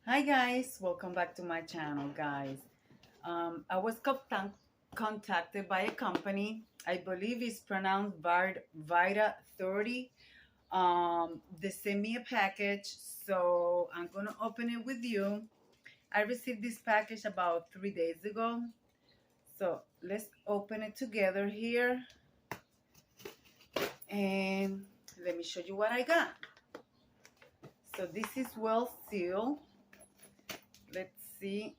Hi guys, welcome back to my channel, guys. I was contacted by a company. I believe it's pronounced Vita 30. They sent me a package, so I'm gonna open it with you. I received this package about 3 days ago, so let's open it together here, and let me show you what I got. So this is well sealed. Let's see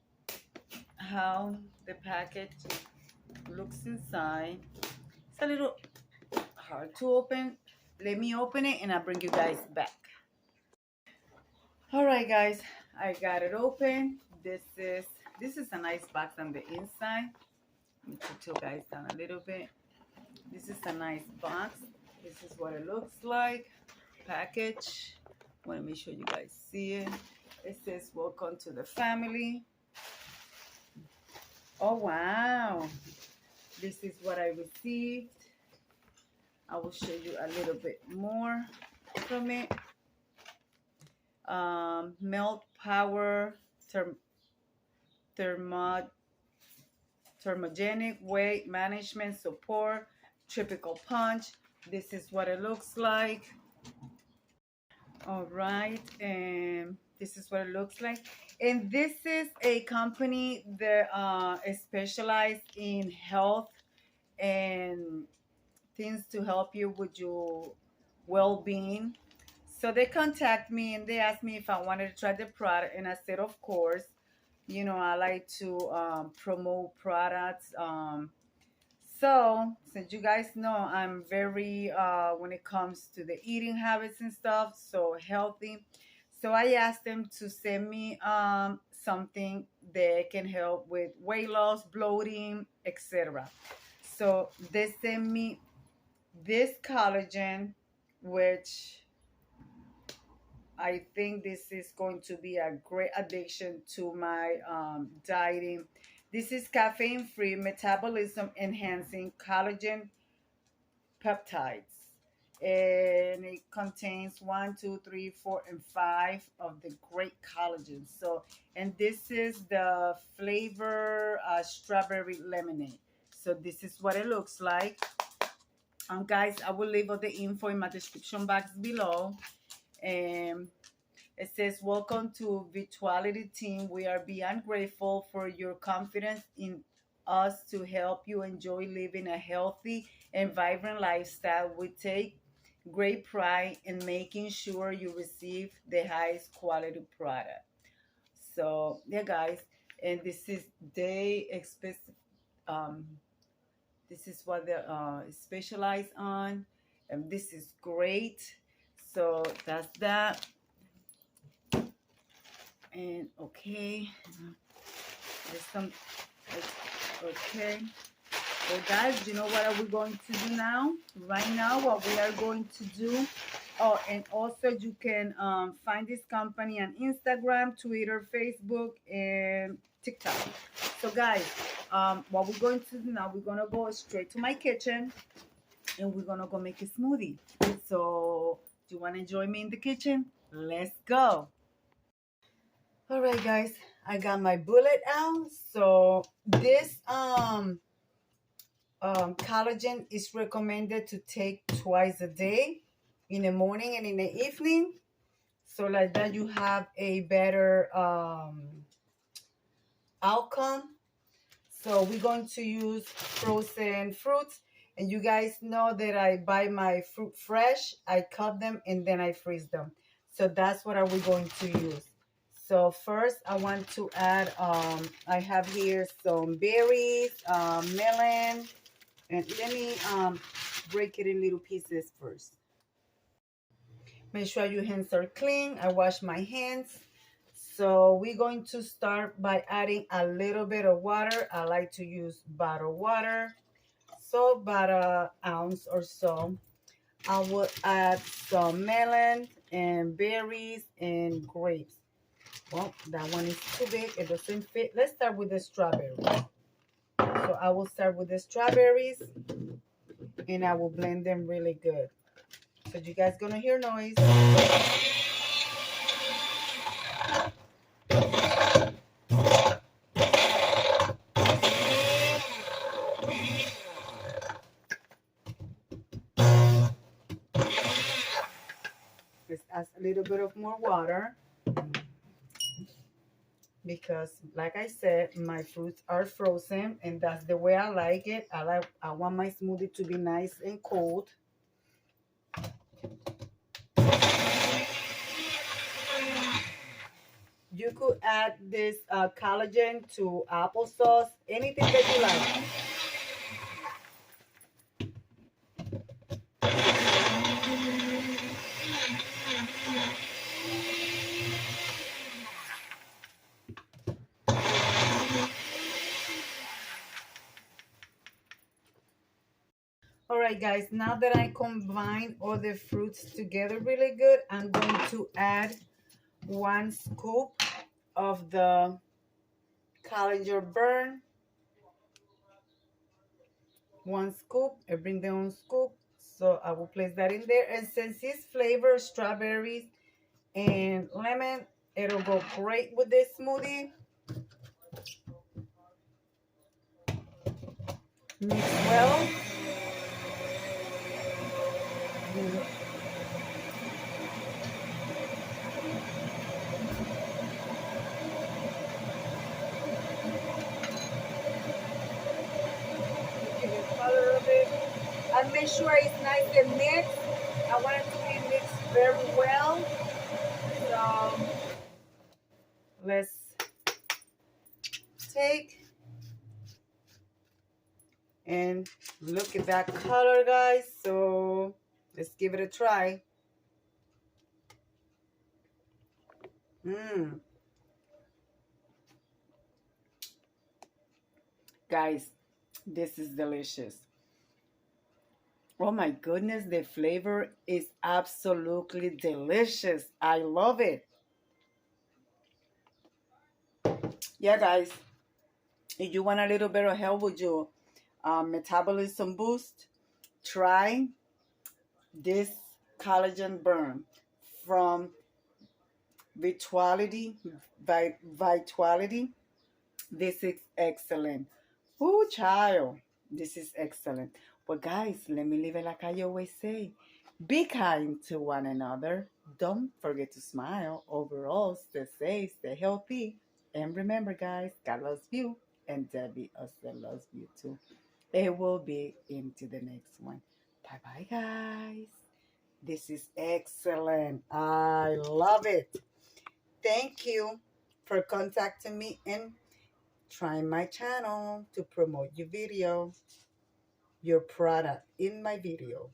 how the package looks inside. It's a little hard to open. Let me open it and I'll bring you guys back. All right, guys, I got it open. This is a nice box on the inside. Let me put you guys down a little bit. This is a nice box. This is what it looks like. Package. Let me show you guys see it. It says welcome to the family. Oh wow. This is what I received. I will show you a little bit more from it. Melt power thermogenic weight management support, typical punch. This is what it looks like. All right, and this is what it looks like. And this is a company that is specialized in health and things to help you with your well-being. So they contact me and they asked me if I wanted to try the product, and I said, of course. You know, I like to promote products. So since you guys know, I'm very when it comes to the eating habits and stuff, so healthy. So I asked them to send me something that can help with weight loss, bloating, etc. So they sent me this collagen, which I think this is going to be a great addition to my dieting. This is caffeine-free, metabolism-enhancing collagen peptides. And it contains 1, 2, 3, 4, and 5 of the great collagen. So, and this is the flavor strawberry lemonade. So this is what it looks like. Guys, I will leave all the info in my description box below. And it says, welcome to Virtuality Team. We are beyond grateful for your confidence in us to help you enjoy living a healthy and vibrant lifestyle. We take great pride in making sure you receive the highest quality product. So yeah, guys, and this is um this is what they specialize on, and this is great. So that's that. And okay, there's some, okay. So guys, you know what are we going to do now? Right now, what we are going to do, oh, and also you can find this company on Instagram, Twitter, Facebook, and TikTok. So guys, what we're going to do now, we're going to go straight to my kitchen and we're going to go make a smoothie. So do you want to join me in the kitchen? Let's go. All right, guys, I got my bullet out. So this collagen is recommended to take twice a day, in the morning and in the evening. So like that you have a better outcome. So we're going to use frozen fruits. And you guys know that I buy my fruit fresh. I cut them and then I freeze them. So that's what are we going to use. So first I want to add, I have here some berries, melon, and let me break it in little pieces first. Make sure your hands are clean. I wash my hands. So we're going to start by adding a little bit of water. I like to use bottled water. So about an ounce or so. I will add some melon and berries and grapes. Well, that one is too big. It doesn't fit. Let's start with the strawberries. So I will start with the strawberries and I will blend them really good. So you guys gonna hear noise. little bit of more water because, like I said, my fruits are frozen, and that's the way I like it. I want my smoothie to be nice and cold. You could add this collagen to applesauce, anything that you like. All right, guys, now that I combine all the fruits together really good, I'm going to add 1 scoop of the collagen burn. 1 scoop, I bring their own scoop. So I will place that in there. And since it's flavored strawberries and lemon, it'll go great with this smoothie. Mix well. Give it color of it. And make sure it's nice and mixed. I want it to be mixed very well. So let's take and look at that color, guys. So let's give it a try. Guys, this is delicious. Oh my goodness, the flavor is absolutely delicious. I love it. Yeah, guys, if you want a little bit of help with your metabolism boost, try this collagen burn from Vitality. This is excellent. Oh, child, this is excellent. But guys, let me leave it like I always say. Be kind to one another. Don't forget to smile. Overall, stay safe, stay healthy. And remember, guys, God loves you. And Debbie also loves you too. It will be into the next one. Bye-bye, guys. This is excellent. I love it. Thank you for contacting me and trying my channel to promote your product in my video.